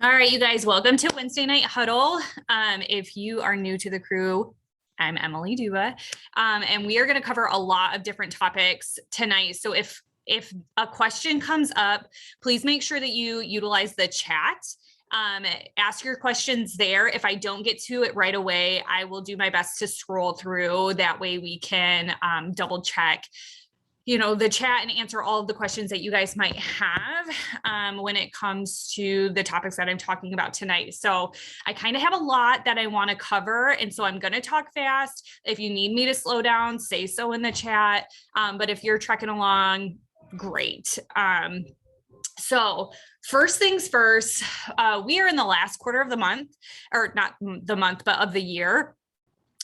All right, you guys, welcome to Wednesday Night Huddle. If you are new to the crew, I'm Emily Duba, and we are going to cover a lot of different topics tonight. So if a question comes up, please make sure that you utilize the chat. Ask your questions there. If I don't get to it right away, I will do my best to scroll through. That way we can double check the chat and answer all of the questions that you guys might have when it comes to the topics that I'm talking about tonight. So I kind of have a lot that I want to cover. And so I'm going to talk fast. If you need me to slow down, say so in the chat. But if you're trekking along, great. So first things first, we are in the last quarter of the month, or not the month, but of the year.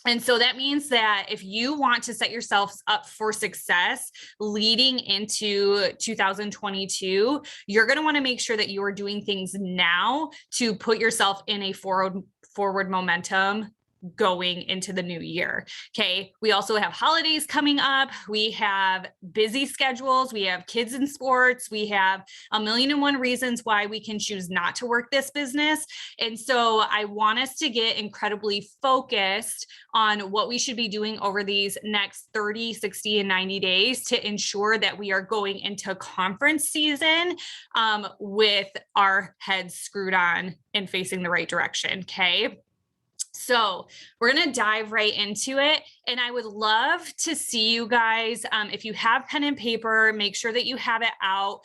And so that means that if you want to set yourselves up for success leading into 2022, you're going to want to make sure that you are doing things now to put yourself in a forward momentum going into the new year. Okay. We also have holidays coming up. We have busy schedules. We have kids in sports. We have a million and one reasons why we can choose not to work this business. And so I want us to get incredibly focused on what we should be doing over these next 30, 60, and 90 days to ensure that we are going into conference season with our heads screwed on and facing the right direction. Okay. So we're going to dive right into it. And I would love to see you guys. If you have pen and paper, make sure that you have it out.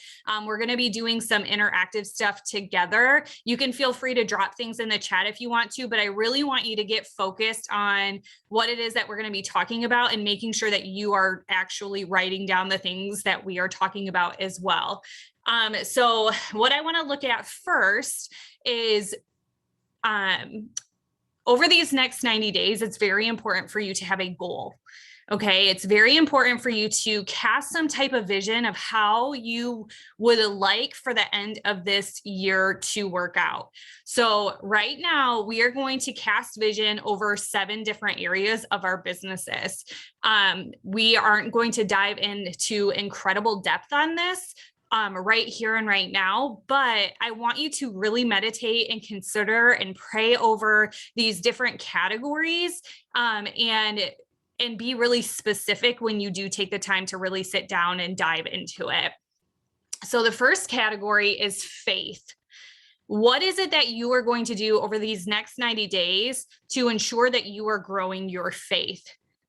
We're going to be doing some interactive stuff together. You can feel free to drop things in the chat if you want to, but I really want you to get focused on what it is that we're going to be talking about and making sure that you are actually writing down the things that we are talking about as well. So what I want to look at first is over these next 90 days, it's very important for you to have a goal. Okay. It's very important for you to cast some type of vision of how you would like for the end of this year to work out. So right now we are going to cast vision over 7 different areas of our businesses. We aren't going to dive into incredible depth on this right here and right now, but I want you to really meditate and consider and pray over these different categories and be really specific when you do take the time to really sit down and dive into it. So the first category is faith. What is it that you are going to do over these next 90 days to ensure that you are growing your faith?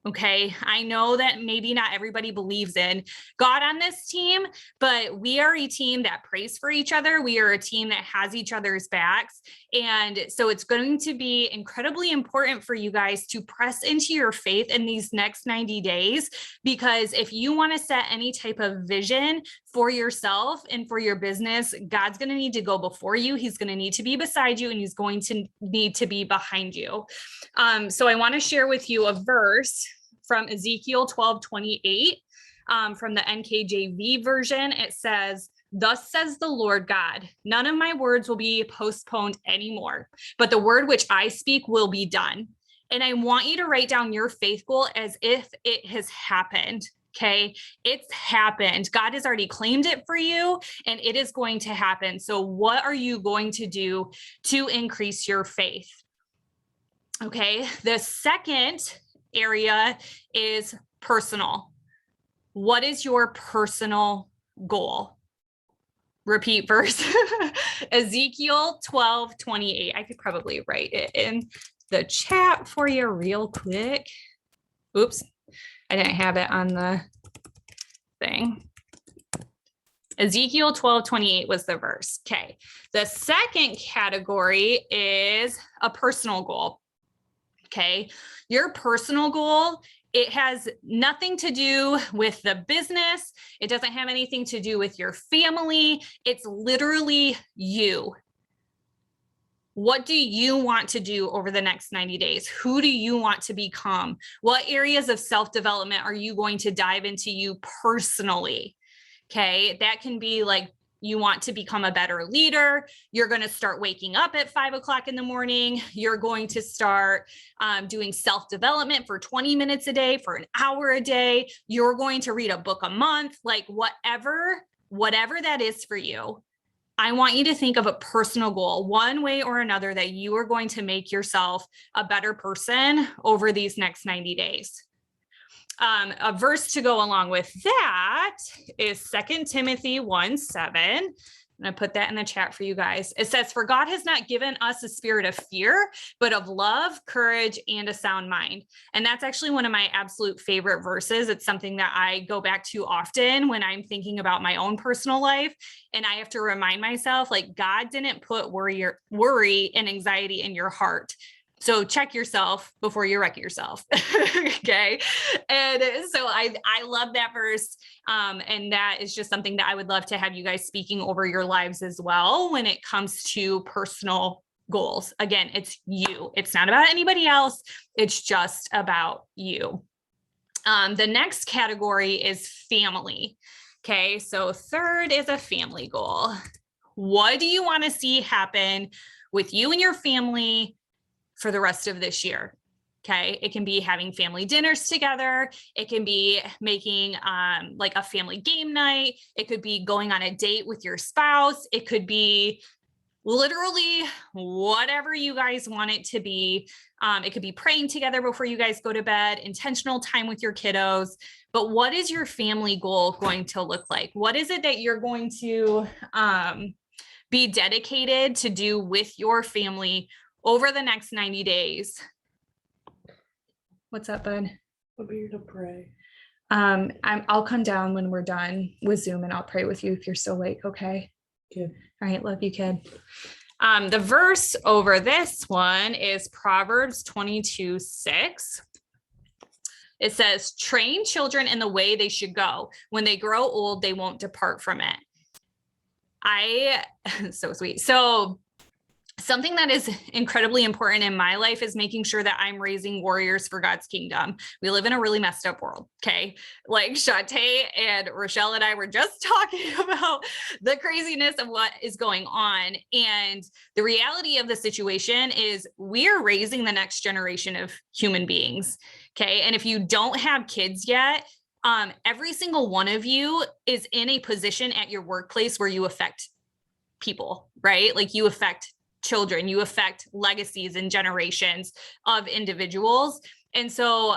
Okay. I know that maybe not everybody believes in God on this team, but we are a team that prays for each other. We are a team that has each other's backs. And so it's going to be incredibly important for you guys to press into your faith in these next 90 days, because if you want to set any type of vision for yourself and for your business, God's going to need to go before you. He's going to need to be beside you, and he's going to need to be behind you. So I want to share with you a verse from Ezekiel 12:28 from the NKJV version. It says, "Thus says the Lord God, none of my words will be postponed anymore, but the word which I speak will be done." And I want you to write down your faith goal as if it has happened. Okay. It's happened. God has already claimed it for you, and it is going to happen. So what are you going to do to increase your faith? Okay. The second area is personal. What is your personal goal? Repeat verse. Ezekiel 12:28. I could probably write it in the chat for you real quick. Oops. I didn't have it on the thing. Ezekiel 12:28 was the verse. Okay. The second category is a personal goal. Okay. Your personal goal, it has nothing to do with the business. It doesn't have anything to do with your family. It's literally you. What do you want to do over the next 90 days? Who do you want to become? What areas of self-development are you going to dive into you personally? Okay. That can be like, you want to become a better leader. You're going to start waking up at 5 o'clock in the morning. You're going to start doing self-development for 20 minutes a day, for an hour a day. You're going to read a book a month, like whatever that is for you. I want you to think of a personal goal, one way or another, that you are going to make yourself a better person over these next 90 days. A verse to go along with that is 2 Timothy 1:7. I'm going to put that in the chat for you guys. It says, "For God has not given us a spirit of fear, but of love, courage, and a sound mind." And that's actually one of my absolute favorite verses. It's something that I go back to often when I'm thinking about my own personal life. And I have to remind myself, like, God didn't put worry and anxiety in your heart. So check yourself before you wreck yourself. Okay. And so I love that verse. And that is just something that I would love to have you guys speaking over your lives as well when it comes to personal goals. Again, it's you. It's not about anybody else. It's just about you. The next category is family. Okay. So third is a family goal. What do you want to see happen with you and your family for the rest of this year? Okay. It can be having family dinners together. It can be making like a family game night. It could be going on a date with your spouse. It could be literally whatever you guys want it to be. It could be praying together before you guys go to bed, intentional time with your kiddos. But what is your family goal going to look like? What is it that you're going to be dedicated to do with your family over the next 90 days? What's up, bud? I'm here to pray. I'll come down when we're done with Zoom and I'll pray with you if you're still awake. Okay. Okay. All right. Love you, kid. The verse over this one is Proverbs 22:6. It says, "Train children in the way they should go. When they grow old, they won't depart from it." So sweet. So something that is incredibly important in my life is making sure that I'm raising warriors for God's kingdom. We live in a really messed up world. Okay. Like Shantae and Rochelle and I were just talking about the craziness of what is going on. And the reality of the situation is we're raising the next generation of human beings. Okay. And if you don't have kids yet, every single one of you is in a position at your workplace where you affect people, right? Like you affect children, you affect legacies and generations of individuals. And so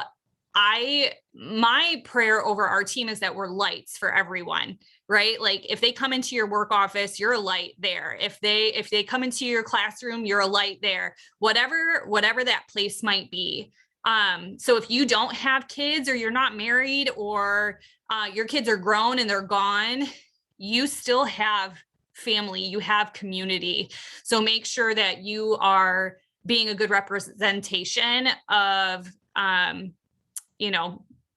my prayer over our team is that we're lights for everyone, right? Like if they come into your work office, you're a light there. If they come into your classroom, you're a light there, whatever that place might be. So if you don't have kids or you're not married or your kids are grown and they're gone, you still have family, you have community. So make sure that you are being a good representation of,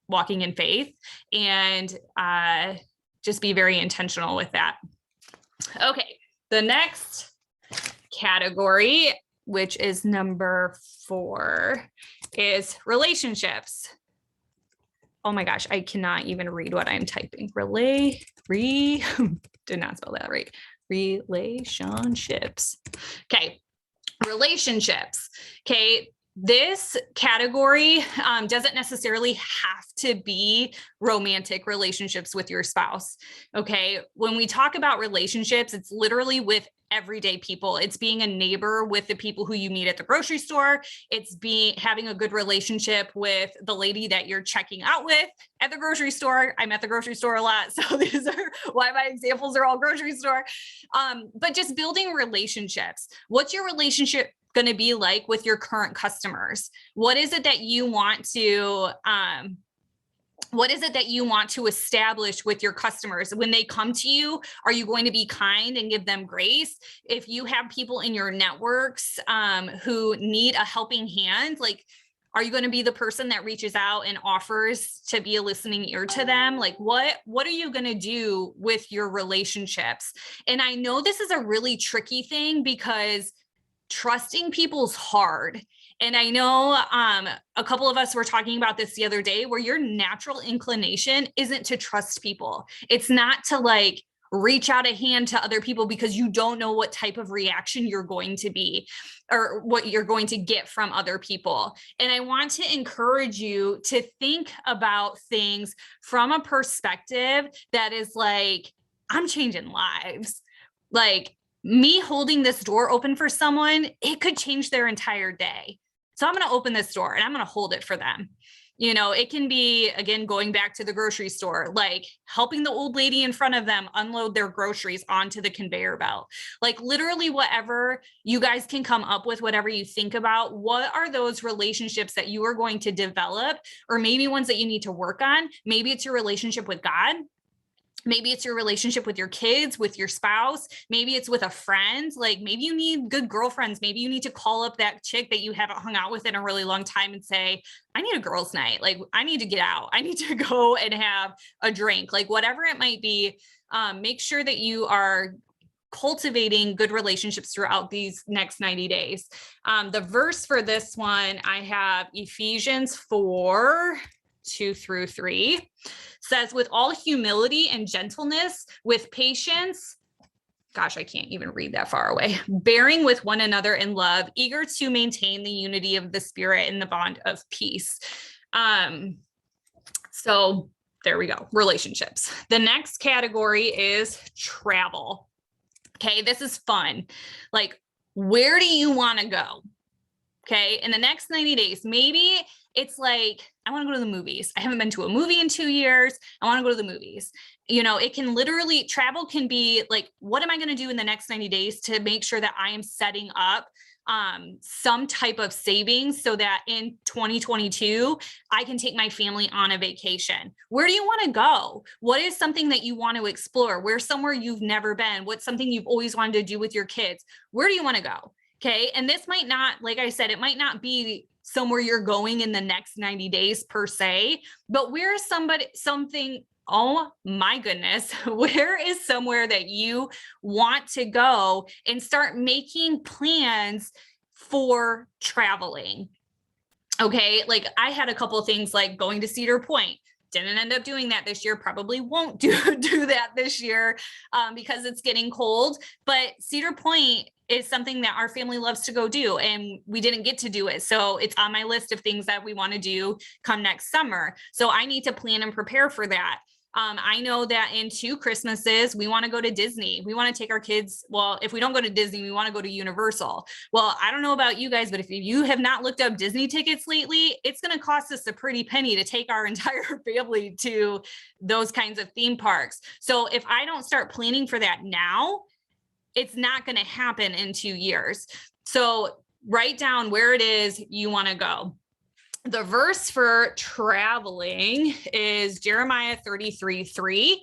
walking in faith, and just be very intentional with that. Okay. The next category, which is number 4, is relationships. Oh my gosh, I cannot even read what I'm typing. Did not spell that right. Relationships. Okay. Relationships. Okay. This category doesn't necessarily have to be romantic relationships with your spouse. Okay. When we talk about relationships, it's literally with everyday people. It's being a neighbor with the people who you meet at the grocery store. It's having a good relationship with the lady that you're checking out with at the grocery store. I'm at the grocery store a lot, so these are why my examples are all grocery store. But just building relationships. What's your relationship going to be like with your current customers? What is it that you want to establish with your customers? When they come to you, are you going to be kind and give them grace? If you have people in your networks who need a helping hand, like, are you going to be the person that reaches out and offers to be a listening ear to them? Like, what are you going to do with your relationships? And I know this is a really tricky thing because trusting people's hard. And I know a couple of us were talking about this the other day, where your natural inclination isn't to trust people. It's not to like reach out a hand to other people because you don't know what type of reaction you're going to be or what you're going to get from other people. And I want to encourage you to think about things from a perspective that is like, I'm changing lives. Like me holding this door open for someone, it could change their entire day. So I'm going to open this door and I'm going to hold it for them. You know, it can be, again, going back to the grocery store, like helping the old lady in front of them unload their groceries onto the conveyor belt. Like literally whatever you guys can come up with, whatever you think about, what are those relationships that you are going to develop, or maybe ones that you need to work on? Maybe it's your relationship with God. Maybe it's your relationship with your kids, with your spouse. Maybe it's with a friend. Like maybe you need good girlfriends. Maybe you need to call up that chick that you haven't hung out with in a really long time and say, I need a girls' night. Like I need to get out. I need to go and have a drink, like whatever it might be. Make sure that you are cultivating good relationships throughout these next 90 days. The verse for this one, I have Ephesians 4:2-3. Says, with all humility and gentleness, with patience, gosh, I can't even read that far away, bearing with one another in love, eager to maintain the unity of the Spirit in the bond of peace. So there we go, relationships. The next category is travel. Okay, this is fun. Like, where do you want to go? Okay, in the next 90 days, maybe it's like, I want to go to the movies. I haven't been to a movie in 2 years. I want to go to the movies. You know, it can literally, travel can be like, what am I going to do in the next 90 days to make sure that I am setting up some type of savings so that in 2022, I can take my family on a vacation. Where do you want to go? What is something that you want to explore? Where's somewhere you've never been? What's something you've always wanted to do with your kids? Where do you want to go? Okay. And this might not, like I said, it might not be somewhere you're going in the next 90 days per se, but where is something, oh my goodness, where is somewhere that you want to go and start making plans for traveling? Okay. Like I had a couple of things like going to Cedar Point. Didn't end up doing that this year, probably won't do that this year because it's getting cold. But Cedar Point is something that our family loves to go do, and we didn't get to do it. So it's on my list of things that we want to do come next summer. So I need to plan and prepare for that. I know that in 2 Christmases, we want to go to Disney. We want to take our kids. Well, if we don't go to Disney, we want to go to Universal. Well, I don't know about you guys, but if you have not looked up Disney tickets lately, it's going to cost us a pretty penny to take our entire family to those kinds of theme parks. So if I don't start planning for that now, it's not going to happen in 2 years. So write down where it is you want to go. The verse for traveling is Jeremiah 33:3.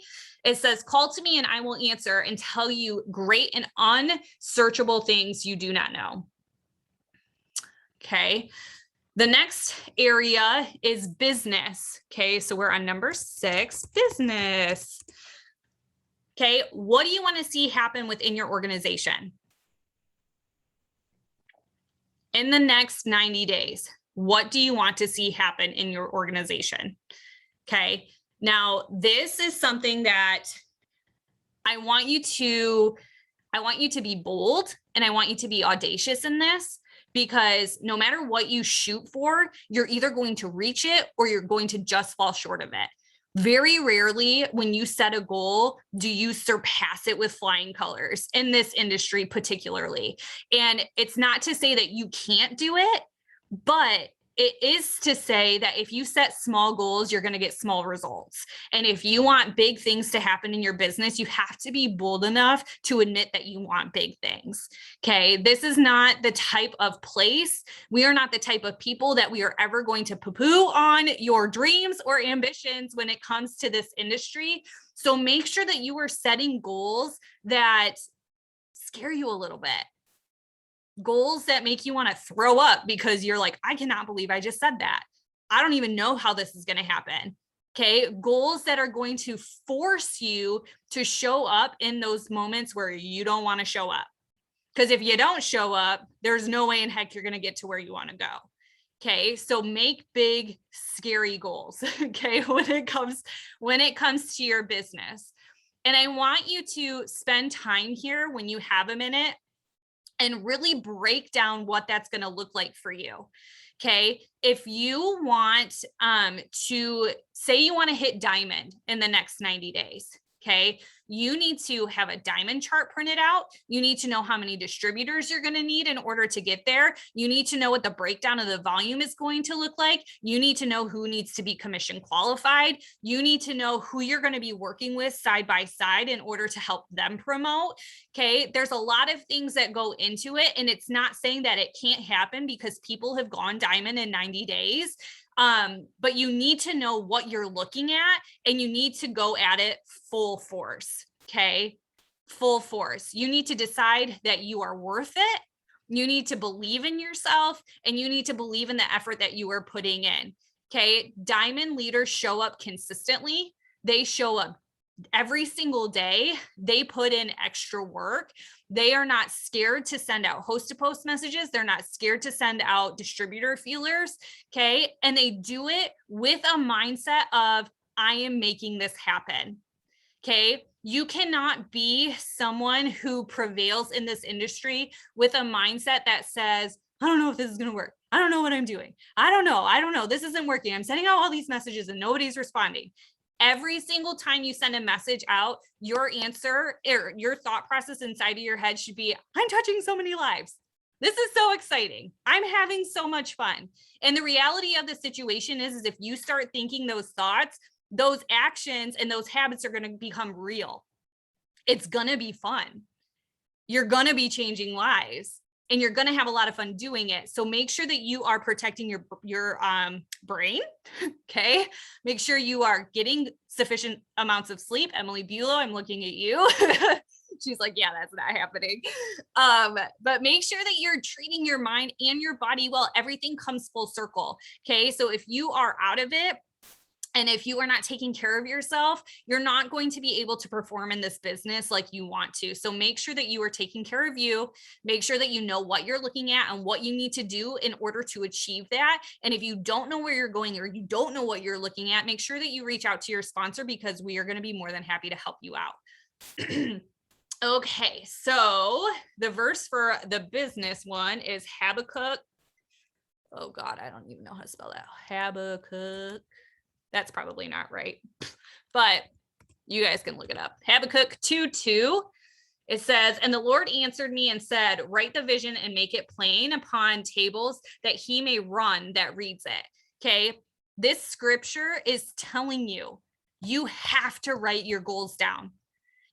It says, call to me and I will answer and tell you great and unsearchable things you do not know. Okay. The next area is business. Okay. So we're on number 6, business. Okay. What do you want to see happen within your organization in the next 90 days? What do you want to see happen in your organization? Okay. Now, this is something that I want you to be bold and I want you to be audacious in this, because no matter what you shoot for, you're either going to reach it or you're going to just fall short of it. Very rarely when you set a goal, do you surpass it with flying colors in this industry particularly. And it's not to say that you can't do it, but it is to say that if you set small goals, you're going to get small results. And if you want big things to happen in your business, you have to be bold enough to admit that you want big things. Okay. This is not the type of place. We are not the type of people that we are ever going to poo-poo on your dreams or ambitions when it comes to this industry. So make sure that you are setting goals that scare you a little bit. Goals that make you want to throw up because you're like, I cannot believe I just said that. I don't even know how this is going to happen. Okay. Goals that are going to force you to show up in those moments where you don't want to show up. Because if you don't show up, there's no way in heck you're going to get to where you want to go. Okay. So make big, scary goals. Okay. When it comes to your business. And I want you to spend time here when you have a minute and really break down what that's going to look like for you. Okay. If you want to say you want to hit diamond in the next 90 days, Okay. You need to have a diamond chart printed out. You need to know how many distributors you're going to need in order to get there. You need to know what the breakdown of the volume is going to look like. You need to know who needs to be commission qualified. You need to know who you're going to be working with side by side in order to help them promote. Okay. There's a lot of things that go into it. And it's not saying that it can't happen because people have gone diamond in 90 days. But you need to know what you're looking at and you need to go at it full force. Okay. Full force. You need to decide that you are worth it. You need to believe in yourself and you need to believe in the effort that you are putting in. Okay. Diamond leaders show up consistently. They show up every single day. They put in extra work. They are not scared to send out host to post messages. They're not scared to send out distributor feelers. Okay. And they do it with a mindset of, I am making this happen. Okay. You cannot be someone who prevails in this industry with a mindset that says, I don't know if this is going to work. I don't know what I'm doing. I don't know. This isn't working. I'm sending out all these messages and nobody's responding. Every single time you send a message out, your answer or your thought process inside of your head should be, I'm touching so many lives. This is so exciting. I'm having so much fun. And the reality of the situation is if you start thinking those thoughts, those actions and those habits are going to become real. It's going to be fun. You're going to be changing lives. And you're going to have a lot of fun doing it. So make sure that you are protecting your brain. Okay. Make sure you are getting sufficient amounts of sleep. Emily Bulow, I'm looking at you. She's like, yeah, that's not happening. But make sure that you're treating your mind and your body well. Everything comes full circle. Okay. So if you are out of it, and if you are not taking care of yourself, you're not going to be able to perform in this business like you want to. So make sure that you are taking care of you. Make sure that you know what you're looking at and what you need to do in order to achieve that. And if you don't know where you're going or you don't know what you're looking at, make sure that you reach out to your sponsor because we are going to be more than happy to help you out. Okay, so the verse for the business one is Habakkuk. Oh God, I don't even know how to spell that. Habakkuk. That's probably not right, but you guys can look it up. Habakkuk 2:2. It says, and the Lord answered me and said, write the vision and make it plain upon tables that he may run that reads it. Okay. This scripture is telling you, you have to write your goals down.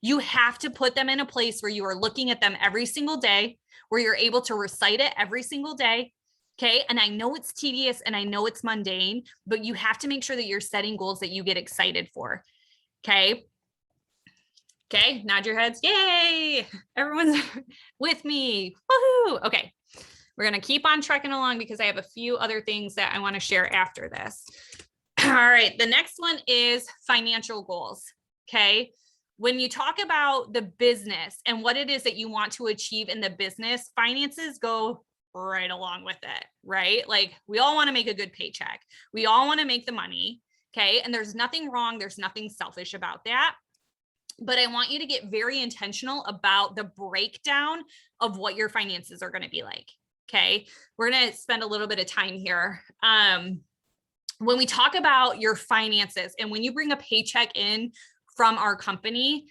You have to put them in a place where you are looking at them every single day, where you're able to recite it every single day. Okay. And I know it's tedious and I know it's mundane, but you have to make sure that you're setting goals that you get excited for. Okay. Okay. Nod your heads. Yay. Everyone's with me. Woohoo. Okay. We're going to keep on trekking along because I have a few other things that I want to share after this. All right. The next one is financial goals. Okay. When you talk about the business and what it is that you want to achieve in the business, finances go right along with it, right? Like we all want to make a good paycheck. We all want to make the money. Okay. And there's nothing wrong. There's nothing selfish about that. But I want you to get very intentional about the breakdown of what your finances are going to be like. Okay. We're going to spend a little bit of time here. When we talk about your finances and when you bring a paycheck in from our company,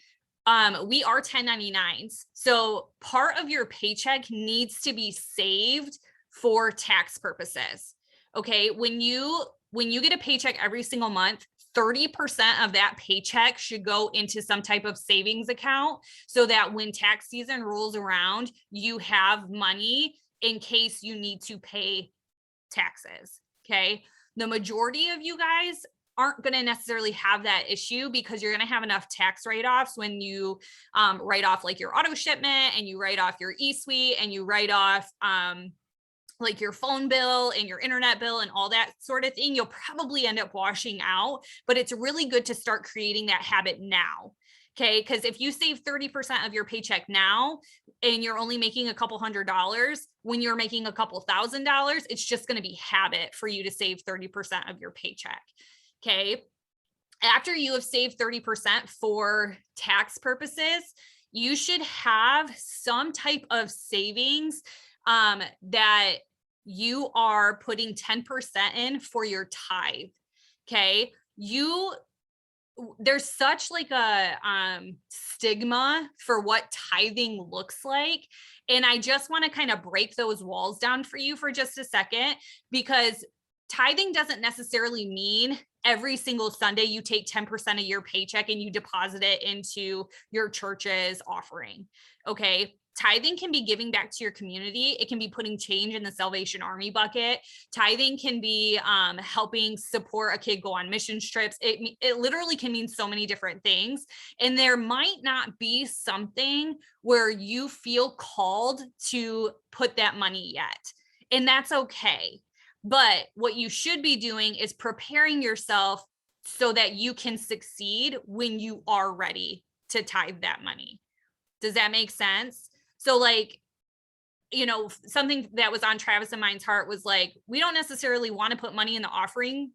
we are 1099s. So part of your paycheck needs to be saved for tax purposes. Okay. When you get a paycheck every single month, 30% of that paycheck should go into some type of savings account so that when tax season rolls around, you have money in case you need to pay taxes. Okay. The majority of you guys aren't going to necessarily have that issue because you're going to have enough tax write-offs when you write off like your auto shipment and you write off your eSuite and you write off like your phone bill and your internet bill and all that sort of thing. You'll probably end up washing out, but it's really good to start creating that habit now. Okay. Because if you save 30% of your paycheck now and you're only making a couple $100, when you're making a couple $1,000, it's just going to be habit for you to save 30% of your paycheck. Okay. After you have saved 30% for tax purposes, you should have some type of savings that you are putting 10% in for your tithe. Okay. there's such like a stigma for what tithing looks like. And I just want to kind of break those walls down for you for just a second, because tithing doesn't necessarily mean every single Sunday you take 10% of your paycheck and you deposit it into your church's offering. Okay. Tithing can be giving back to your community. It can be putting change in the Salvation Army bucket. Tithing can be helping support a kid go on mission trips. It literally can mean so many different things. And there might not be something where you feel called to put that money yet. And that's okay. But what you should be doing is preparing yourself so that you can succeed when you are ready to tithe that money. Does that make sense? So like, you know, something that was on Travis and mine's heart was like, we don't necessarily want to put money in the offering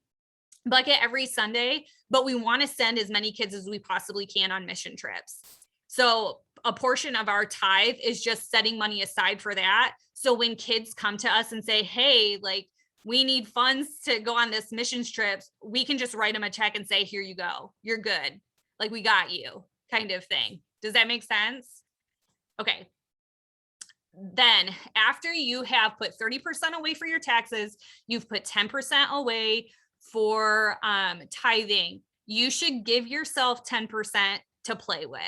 bucket every Sunday, but we want to send as many kids as we possibly can on mission trips. So a portion of our tithe is just setting money aside for that. So when kids come to us and say, hey, like, we need funds to go on this missions trips, we can just write them a check and say, here you go. You're good. Like, we got you, kind of thing. Does that make sense? Okay. Then after you have put 30% away for your taxes, you've put 10% away for tithing, you should give yourself 10% to play with.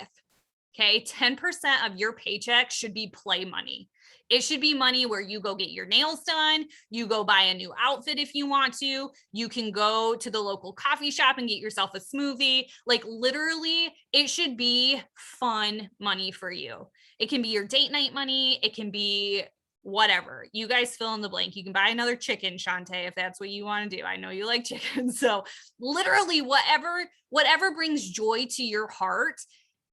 Okay. 10% of your paycheck should be play money. It should be money where you go get your nails done. You go buy a new outfit if you want to. You can go to the local coffee shop and get yourself a smoothie. Like, literally, it should be fun money for you. It can be your date night money. It can be whatever. You guys fill in the blank. You can buy another chicken, Shantae, if that's what you want to do. I know you like chicken. So literally whatever brings joy to your heart,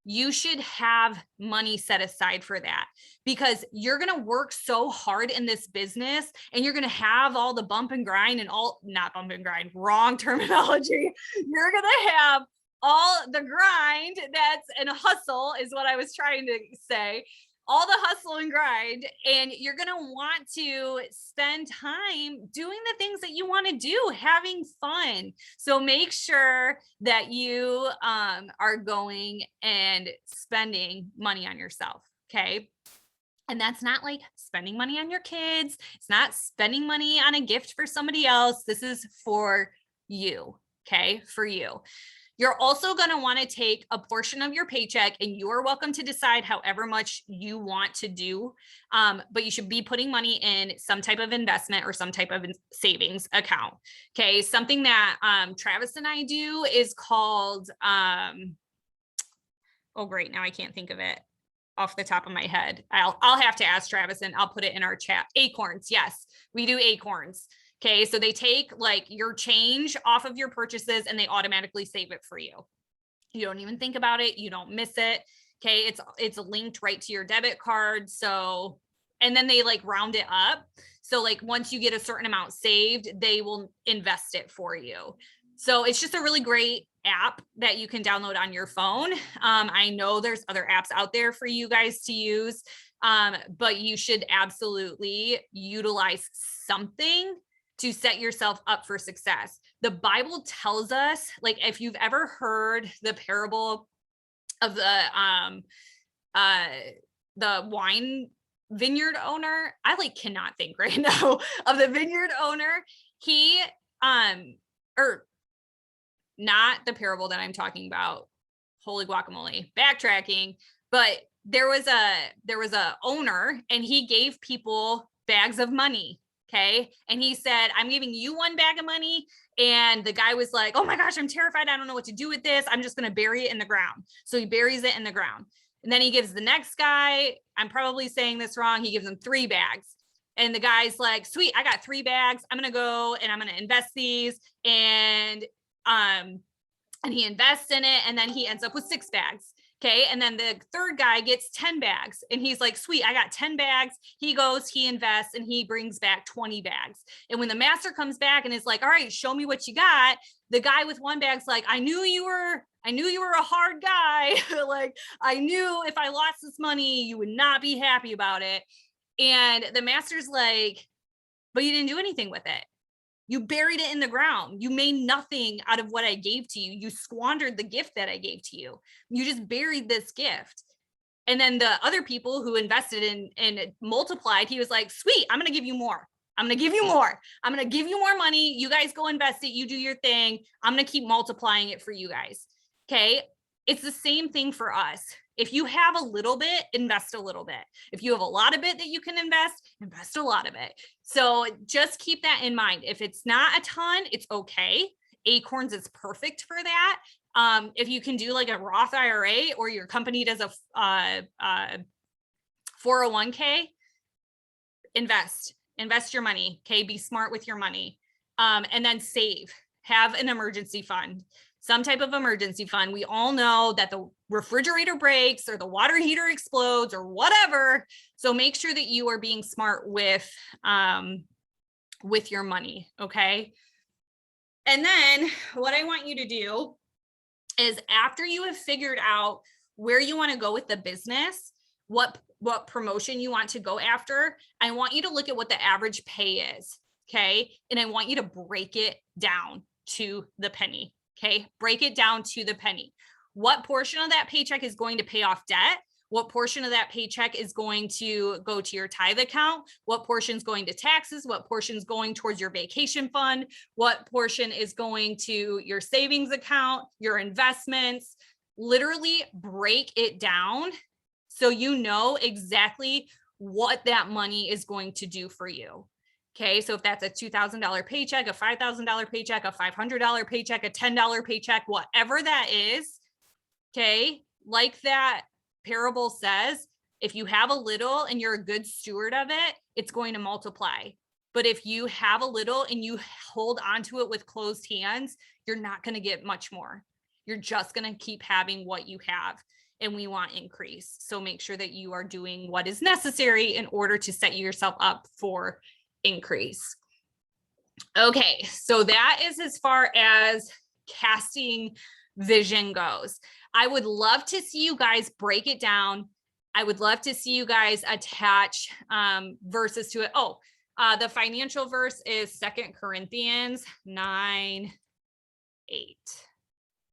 you should have money set aside for that, because you're going to work so hard in this business and you're going to have all the bump and grind and not bump and grind, wrong terminology. You're going to have all the grind and a hustle is what I was trying to say. All the hustle and grind, and you're going to want to spend time doing the things that you want to do, having fun. So make sure that you are going and spending money on yourself. Okay. And that's not like spending money on your kids. It's not spending money on a gift for somebody else. This is for you. Okay. For you. You're also going to want to take a portion of your paycheck, and you're welcome to decide however much you want to do. But you should be putting money in some type of investment or some type of savings account. Okay. Something that Travis and I do is called, oh, great. Now I can't think of it off the top of my head. I'll have to ask Travis and I'll put it in our chat. Acorns. Yes, we do Acorns. Okay, so they take like your change off of your purchases and they automatically save it for you. You don't even think about it. You don't miss it. Okay, it's linked right to your debit card. So, and then they like round it up. So like once you get a certain amount saved, they will invest it for you. So it's just a really great app that you can download on your phone. I know there's other apps out there for you guys to use, but you should absolutely utilize something to set yourself up for success. The Bible tells us, like, if you've ever heard the parable of the wine vineyard owner, I like cannot think right now of the vineyard owner. He, or not the parable that I'm talking about, holy guacamole, backtracking, but there was a owner and he gave people bags of money. Okay. And he said, I'm giving you one bag of money. And the guy was like, oh my gosh, I'm terrified. I don't know what to do with this. I'm just going to bury it in the ground. So he buries it in the ground. And then he gives the next guy, I'm probably saying this wrong, he gives him 3 bags. And the guy's like, sweet, I got 3 bags. I'm going to go and I'm going to invest these. And he invests in it. And then he ends up with 6 bags. Okay. And then the third guy gets 10 bags and he's like, sweet, I got 10 bags. He goes, he invests, and he brings back 20 bags. And when the master comes back and is like, all right, show me what you got, the guy with 1 bag's like, I knew you were a hard guy. Like, I knew if I lost this money, you would not be happy about it. And the master's like, but you didn't do anything with it. You buried it in the ground. You made nothing out of what I gave to you. You squandered the gift that I gave to you. You just buried this gift. And then the other people who invested in and multiplied, he was like, sweet, I'm going to give you more. I'm going to give you more. I'm going to give you more money. You guys go invest it. You do your thing. I'm going to keep multiplying it for you guys. Okay. It's the same thing for us. If you have a little bit, invest a little bit. If you have a lot of it that you can invest a lot of it. So just keep that in mind. If it's not a ton, it's okay. Acorns is perfect for that. If you can do like a Roth IRA or your company does a 401k, invest your money. Okay. Be smart with your money. And then save, have an emergency fund, some type of emergency fund. We all know that the refrigerator breaks or the water heater explodes or whatever. So make sure that you are being smart with your money. Okay. And then what I want you to do is, after you have figured out where you want to go with the business, what promotion you want to go after, I want you to look at what the average pay is. Okay. And I want you to break it down to the penny. Okay. Break it down to the penny. What portion of that paycheck is going to pay off debt? What portion of that paycheck is going to go to your tithe account? What portion is going to taxes? What portion is going towards your vacation fund? What portion is going to your savings account, your investments? Literally break it down so you know exactly what that money is going to do for you. Okay, so if that's a $2,000 paycheck, a $5,000 paycheck, a $500 paycheck, a $10 paycheck, whatever that is, okay, like that parable says, if you have a little and you're a good steward of it, it's going to multiply. But if you have a little and you hold onto it with closed hands, you're not going to get much more. You're just going to keep having what you have. And we want increase. So make sure that you are doing what is necessary in order to set yourself up for increase. Okay, so that is as far as casting vision goes. I would love to see you guys break it down. I would love to see you guys attach verses to it. Oh, the financial verse is 2 Corinthians 9:8.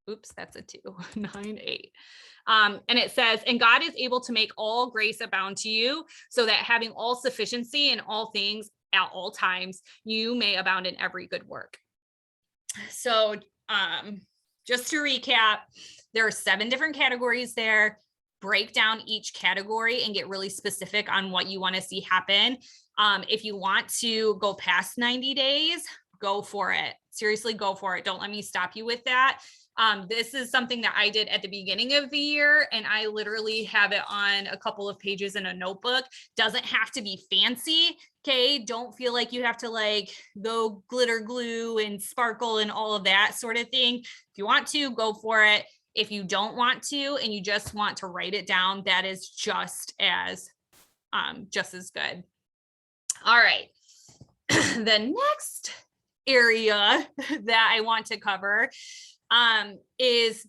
Oops, that's a 2, 9:8. And it says, and God is able to make all grace abound to you, so that having all sufficiency in all things at all times, you may abound in every good work. So just to recap, there are 7 different categories there. Break down each category and get really specific on what you want to see happen. If you want to go past 90 days, go for it. Seriously, go for it. Don't let me stop you with that. This is something that I did at the beginning of the year, and I literally have it on a couple of pages in a notebook. Doesn't have to be fancy. Okay. Don't feel like you have to like go glitter glue and sparkle and all of that sort of thing. If you want to, go for it. If you don't want to, and you just want to write it down, that is just as good. All right. The next area that I want to cover is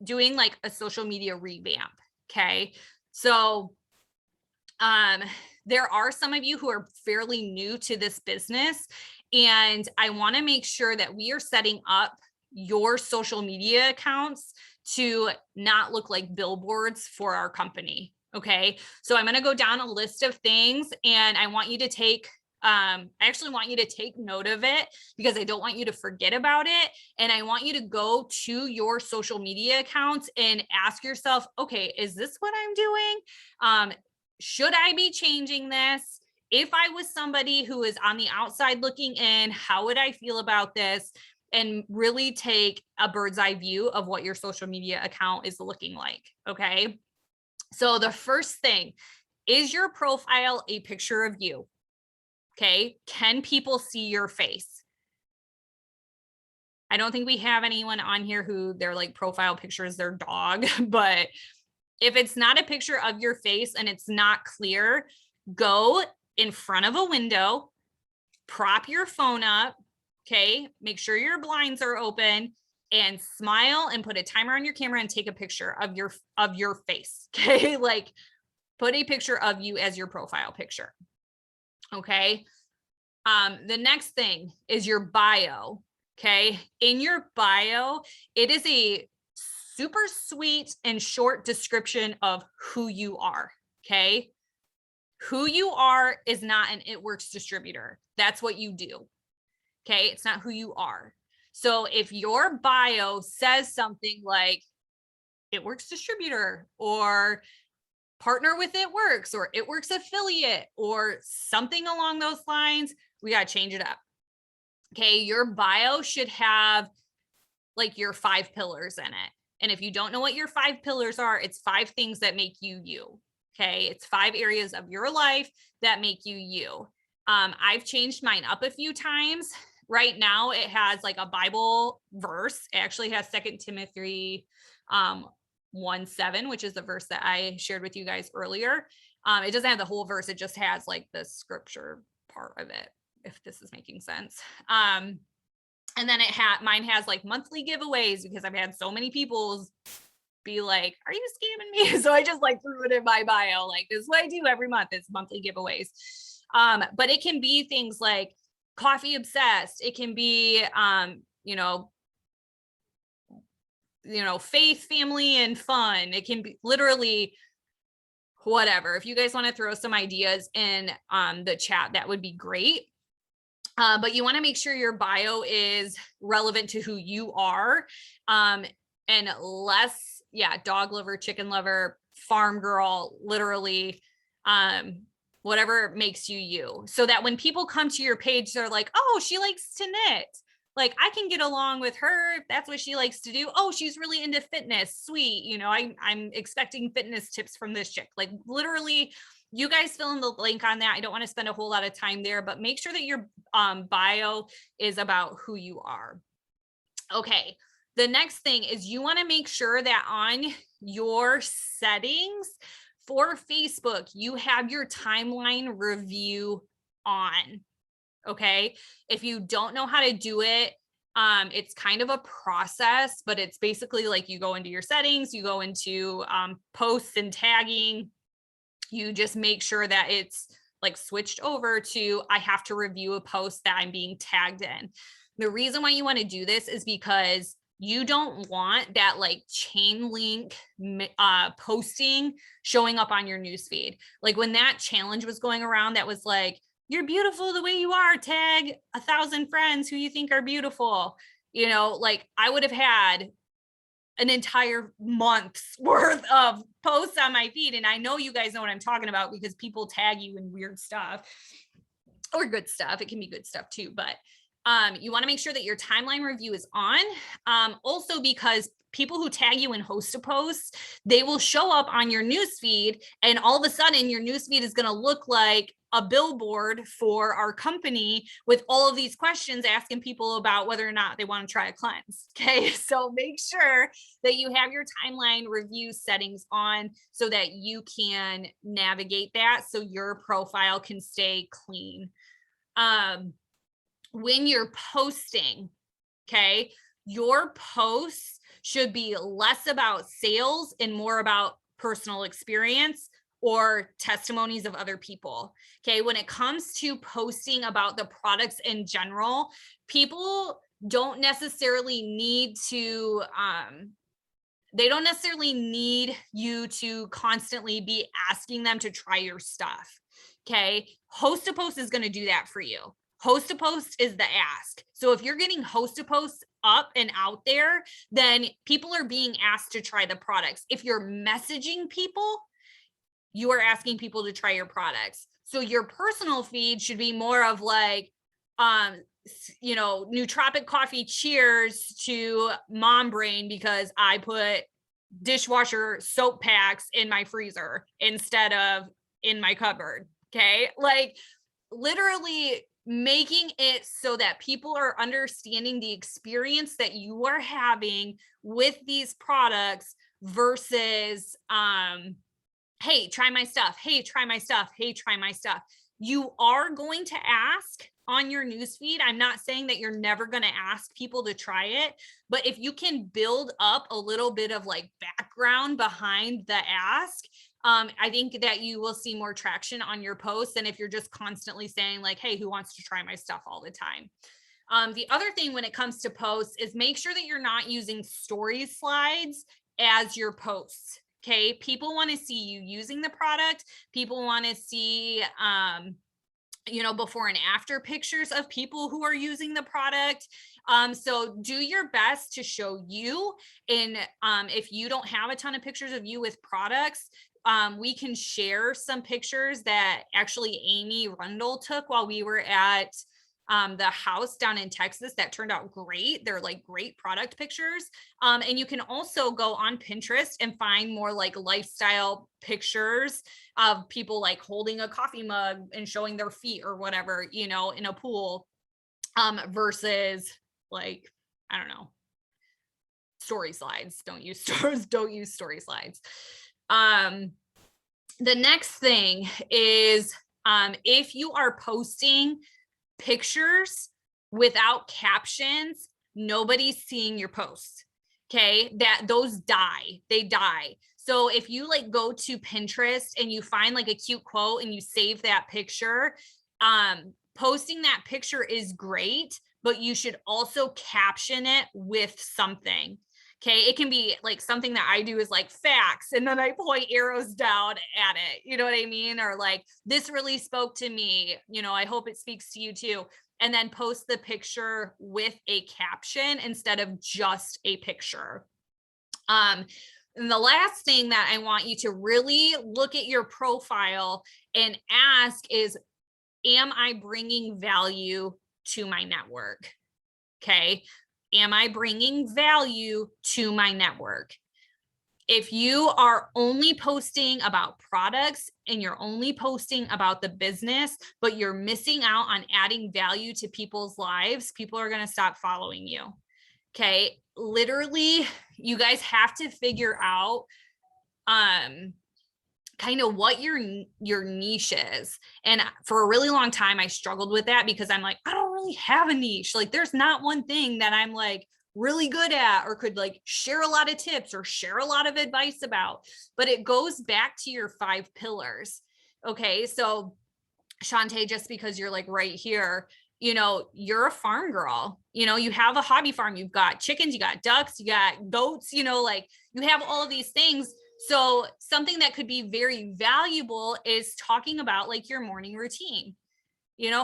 doing like a social media revamp. Okay. So, there are some of you who are fairly new to this business, and I want to make sure that we are setting up your social media accounts to not look like billboards for our company. Okay. So I'm going to go down a list of things, and I want you to take I actually want you to take note of it, because I don't want you to forget about it. And I want you to go to your social media accounts and ask yourself, okay, is this what I'm doing? Should I be changing this? If I was somebody who is on the outside looking in, how would I feel about this? And really take a bird's eye view of what your social media account is looking like. Okay. So the first thing, is your profile a picture of you? Okay. Can people see your face? I don't think we have anyone on here who their like profile picture is their dog, but if it's not a picture of your face and it's not clear, go in front of a window, prop your phone up. Okay. Make sure your blinds are open and smile and put a timer on your camera and take a picture of your face. Okay. Like put a picture of you as your profile picture. Okay. The next thing is your bio. Okay. In your bio, it is a super sweet and short description of who you are. Okay. Who you are is not an It Works distributor. That's what you do. Okay. It's not who you are. So if your bio says something like It Works distributor, or partner with It Works, or It Works affiliate, or something along those lines, we got to change it up. Okay. Your bio should have like your 5 pillars in it. And if you don't know what your 5 pillars are, it's 5 things that make you you. Okay. It's 5 areas of your life that make you you. I've changed mine up a few times. Right now it has like a Bible verse. It actually has 2 Timothy 1:7, which is the verse that I shared with you guys earlier. It doesn't have the whole verse. It just has like the scripture part of it, if this is making sense. And then mine has like monthly giveaways, because I've had so many people be like, are you scamming me? So I just like threw it in my bio. Like, this is what I do every month, is monthly giveaways. But it can be things like coffee obsessed. It can be, faith, family, and fun. It can be literally whatever. If you guys want to throw some ideas in the chat, that would be great. But you want to make sure your bio is relevant to who you are, and less, dog lover, chicken lover, farm girl, literally, whatever makes you you. So that when people come to your page, they're like, oh, she likes to knit. Like, I can get along with her if that's what she likes to do. Oh, she's really into fitness. Sweet. I'm expecting fitness tips from this chick. Like, literally, you guys fill in the link on that. I don't want to spend a whole lot of time there, but make sure that your bio is about who you are. Okay. The next thing is you want to make sure that on your settings for Facebook, you have your timeline review on. Okay. If you don't know how to do it, it's kind of a process, but it's basically like you go into your settings, you go into posts and tagging. You just make sure that it's like switched over to, I have to review a post that I'm being tagged in. The reason why you want to do this is because you don't want that like chain link posting showing up on your newsfeed. Like when that challenge was going around, that was like, you're beautiful the way you are, tag 1,000 friends who you think are beautiful. Like I would have had an entire month's worth of posts on my feed. And I know you guys know what I'm talking about, because people tag you in weird stuff or good stuff. It can be good stuff too, but you want to make sure that your timeline review is on. Also, because people who tag you and host a post, they will show up on your newsfeed, and all of a sudden your newsfeed is going to look like a billboard for our company with all of these questions asking people about whether or not they want to try a cleanse. Okay. So make sure that you have your timeline review settings on so that you can navigate that, so your profile can stay clean. When you're posting, okay, your posts should be less about sales and more about personal experience or testimonies of other people. Okay. When it comes to posting about the products in general, people don't necessarily need to, they don't necessarily need you to constantly be asking them to try your stuff. Okay. Host a post is going to do that for you. Host a post is the ask. So if you're getting host a post up and out there, then people are being asked to try the products. If you're messaging people, you are asking people to try your products. So your personal feed should be more of like, nootropic coffee cheers to mom brain because I put dishwasher soap packs in my freezer instead of in my cupboard. Okay. Like literally making it so that people are understanding the experience that you are having with these products versus, hey, try my stuff. Hey, try my stuff. Hey, try my stuff. You are going to ask on your newsfeed. I'm not saying that you're never going to ask people to try it, but if you can build up a little bit of like background behind the ask, I think that you will see more traction on your posts than if you're just constantly saying like, hey, who wants to try my stuff all the time? The other thing when it comes to posts is make sure that you're not using story slides as your posts. Okay. People want to see you using the product. People want to see, before and after pictures of people who are using the product. So do your best to show you. And if you don't have a ton of pictures of you with products, we can share some pictures that actually Amy Rundle took while we were at the house down in Texas that turned out great. They're like great product pictures. And you can also go on Pinterest and find more like lifestyle pictures of people like holding a coffee mug and showing their feet or whatever, in a pool, versus like, I don't know, story slides. Don't use story slides. The next thing is, if you are posting pictures without captions, nobody's seeing your posts. Okay. Those they die. So if you like go to Pinterest and you find like a cute quote and you save that picture, posting that picture is great, but you should also caption it with something. Okay. It can be like something that I do is like facts, and then I point arrows down at it. You know what I mean? Or like, this really spoke to me. I hope it speaks to you too. And then post the picture with a caption instead of just a picture. And the last thing that I want you to really look at your profile and ask is, am I bringing value to my network? Okay. Am I bringing value to my network? If you are only posting about products and you're only posting about the business, but you're missing out on adding value to people's lives, people are going to stop following you. Okay. Literally, you guys have to figure out, kind of what your niche is. And for a really long time, I struggled with that because I'm like, I don't really have a niche. Like there's not one thing that I'm like really good at or could like share a lot of tips or share a lot of advice about, but it goes back to your 5 pillars. Okay. So Shantae, just because you're like right here, you're a farm girl, you have a hobby farm, you've got chickens, you got ducks, you got goats, like you have all of these things. So something that could be very valuable is talking about like your morning routine,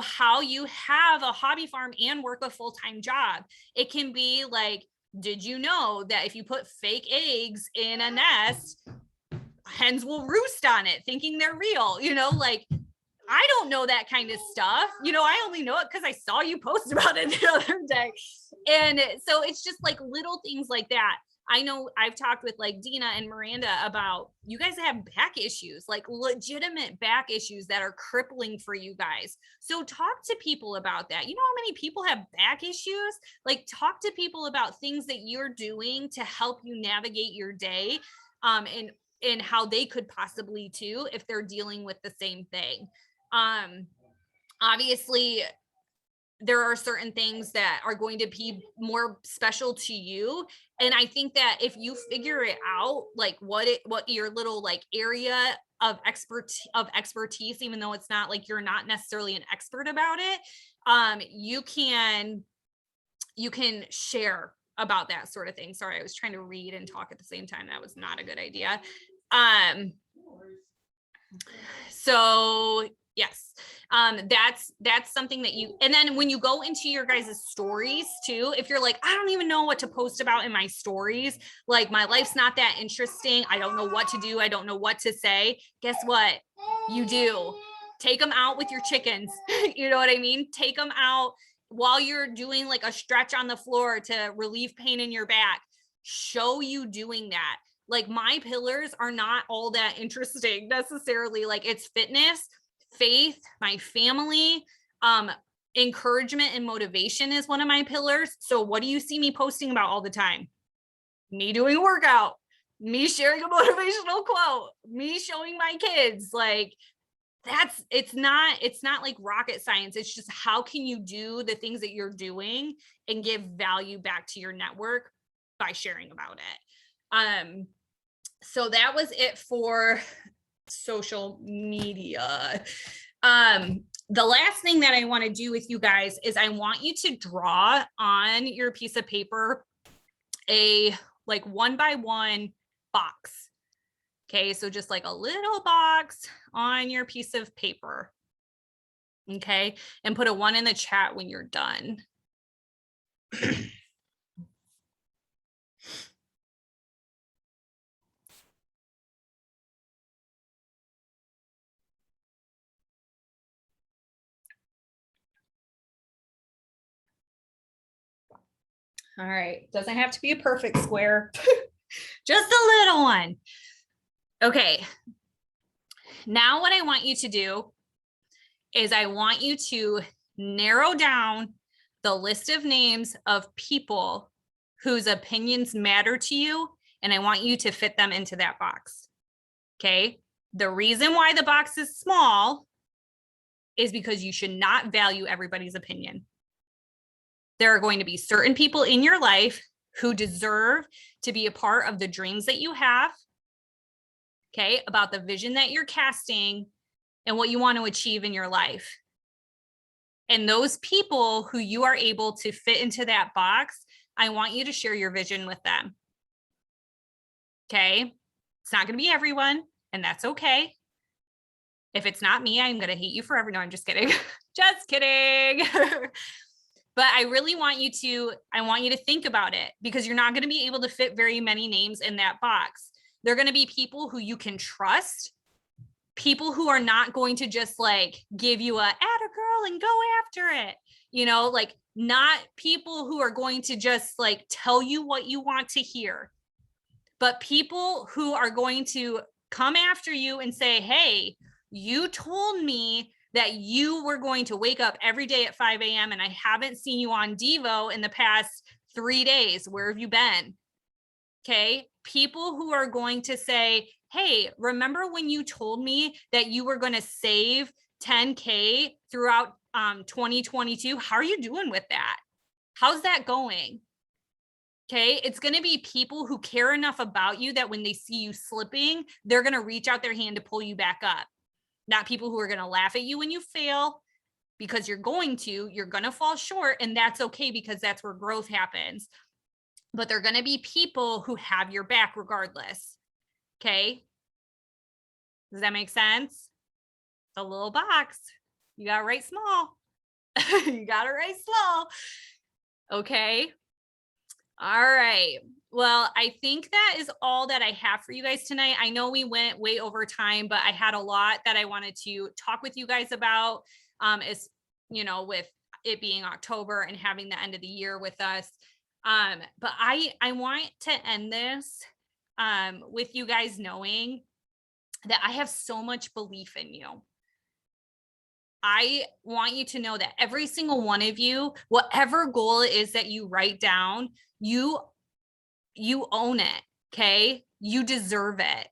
how you have a hobby farm and work a full-time job. It can be like, did you know that if you put fake eggs in a nest, hens will roost on it thinking they're real, like, I don't know that kind of stuff. I only know it because I saw you post about it the other day. And so it's just like little things like that. I know I've talked with like Dina and Miranda about, you guys have back issues, like legitimate back issues that are crippling for you guys. So talk to people about that. You know how many people have back issues? Like talk to people about things that you're doing to help you navigate your day, and how they could possibly too, if they're dealing with the same thing. Obviously there are certain things that are going to be more special to you. And I think that if you figure it out, like what your little like area of expertise, even though it's not like you're not necessarily an expert about it, you can share about that sort of thing. Sorry, I was trying to read and talk at the same time. That was not a good idea. So yes, that's something that and then when you go into your guys' stories too, if you're like, I don't even know what to post about in my stories, like my life's not that interesting, I don't know what to do, I don't know what to say, guess what you do? Take them out with your chickens. You know what I mean? Take them out while you're doing like a stretch on the floor to relieve pain in your back. Show you doing that. Like my pillars are not all that interesting necessarily. Like it's fitness, faith, my family, encouragement and motivation is one of my pillars. So what do you see me posting about all the time? Me doing a workout, me sharing a motivational quote, me showing my kids. Like it's not like rocket science. It's just how can you do the things that you're doing and give value back to your network by sharing about it. So that was it for social media. The last thing that I want to do with you guys is I want you to draw on your piece of paper a like 1x1 box. Okay, so just like a little box on your piece of paper. Okay, and put a 1 in the chat when you're done. All right, doesn't have to be a perfect square, just a little one. Okay, now what I want you to do is I want you to narrow down the list of names of people whose opinions matter to you, and I want you to fit them into that box. Okay, the reason why the box is small is because you should not value everybody's opinion. There are going to be certain people in your life who deserve to be a part of the dreams that you have, okay, about the vision that you're casting and what you want to achieve in your life. And those people who you are able to fit into that box, I want you to share your vision with them. Okay, it's not going to be everyone, and that's okay. If it's not me, I'm going to hate you forever. No, I'm just kidding. Just kidding. But I really want you to think about it, because you're not going to be able to fit very many names in that box. They're going to be people who you can trust, people who are not going to just like give you a girl and go after it. You know, like not people who are going to just like tell you what you want to hear, but people who are going to come after you and say, hey, you told me that you were going to wake up every day at 5 a.m. and I haven't seen you on Devo in the past 3 days. Where have you been? Okay. People who are going to say, hey, remember when you told me that you were going to save 10K throughout 2022? How are you doing with that? How's that going? Okay. It's going to be people who care enough about you that when they see you slipping, they're going to reach out their hand to pull you back up. Not people who are going to laugh at you when you fail, because you're going to fall short, and that's okay, because that's where growth happens. But they're going to be people who have your back regardless. Okay. Does that make sense? It's a little box. You got to write small. You got to write small. Okay. All right. Well, I think that is all that I have for you guys tonight. I know we went way over time, but I had a lot that I wanted to talk with you guys about, as you know, with it being October and having the end of the year with us. But I want to end this with you guys knowing that I have so much belief in you. I want you to know that every single one of you, whatever goal it is that you write down, you own it. Okay. You deserve it.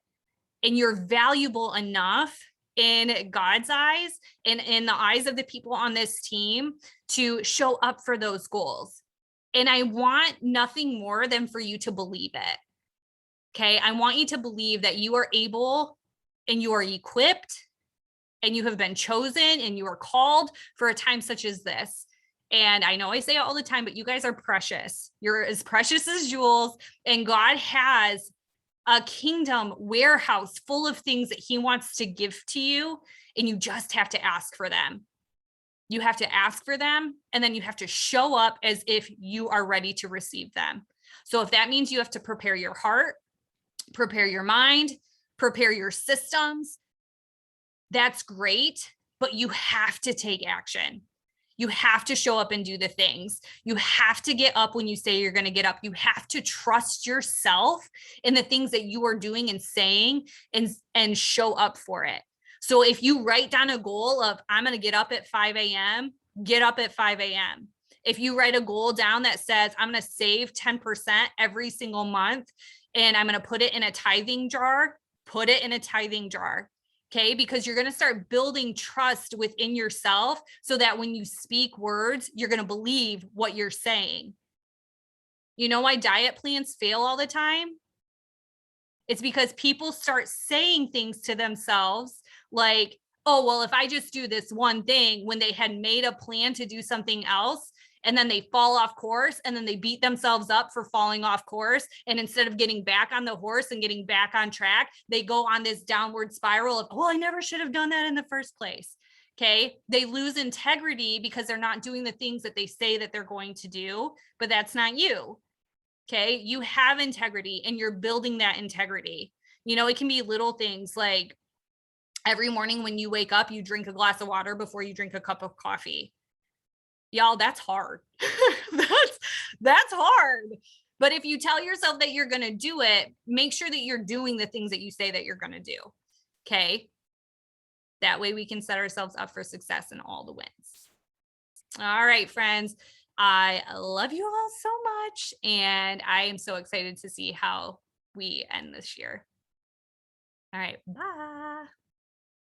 And you're valuable enough in God's eyes and in the eyes of the people on this team to show up for those goals. And I want nothing more than for you to believe it. Okay. I want you to believe that you are able and you are equipped and you have been chosen and you are called for a time such as this. And I know I say it all the time, but you guys are precious. You're as precious as jewels. And God has a kingdom warehouse full of things that he wants to give to you. And you just have to ask for them. You have to ask for them. And then you have to show up as if you are ready to receive them. So if that means you have to prepare your heart, prepare your mind, prepare your systems, that's great, but you have to take action. You have to show up and do the things. You have to get up when you say you're going to get up. You have to trust yourself in the things that you are doing and saying and show up for it. So if you write down a goal of, I'm going to get up at 5 a.m., get up at 5 a.m. If you write a goal down that says, I'm going to save 10% every single month and I'm going to put it in a tithing jar, put it in a tithing jar. Okay, because you're going to start building trust within yourself so that when you speak words, you're going to believe what you're saying. You know why diet plans fail all the time? It's because people start saying things to themselves like, oh, well, if I just do this one thing, when they had made a plan to do something else, and then they fall off course, and then they beat themselves up for falling off course. And instead of getting back on the horse and getting back on track, they go on this downward spiral of, oh, I never should have done that in the first place. Okay. They lose integrity because they're not doing the things that they say that they're going to do, but that's not you. Okay. You have integrity and you're building that integrity. You know, it can be little things like every morning when you wake up, you drink a glass of water before you drink a cup of coffee. Y'all, that's hard. that's hard. But if you tell yourself that you're going to do it, make sure that you're doing the things that you say that you're going to do. Okay. That way we can set ourselves up for success in all the wins. All right, friends. I love you all so much. And I am so excited to see how we end this year. All right. Bye.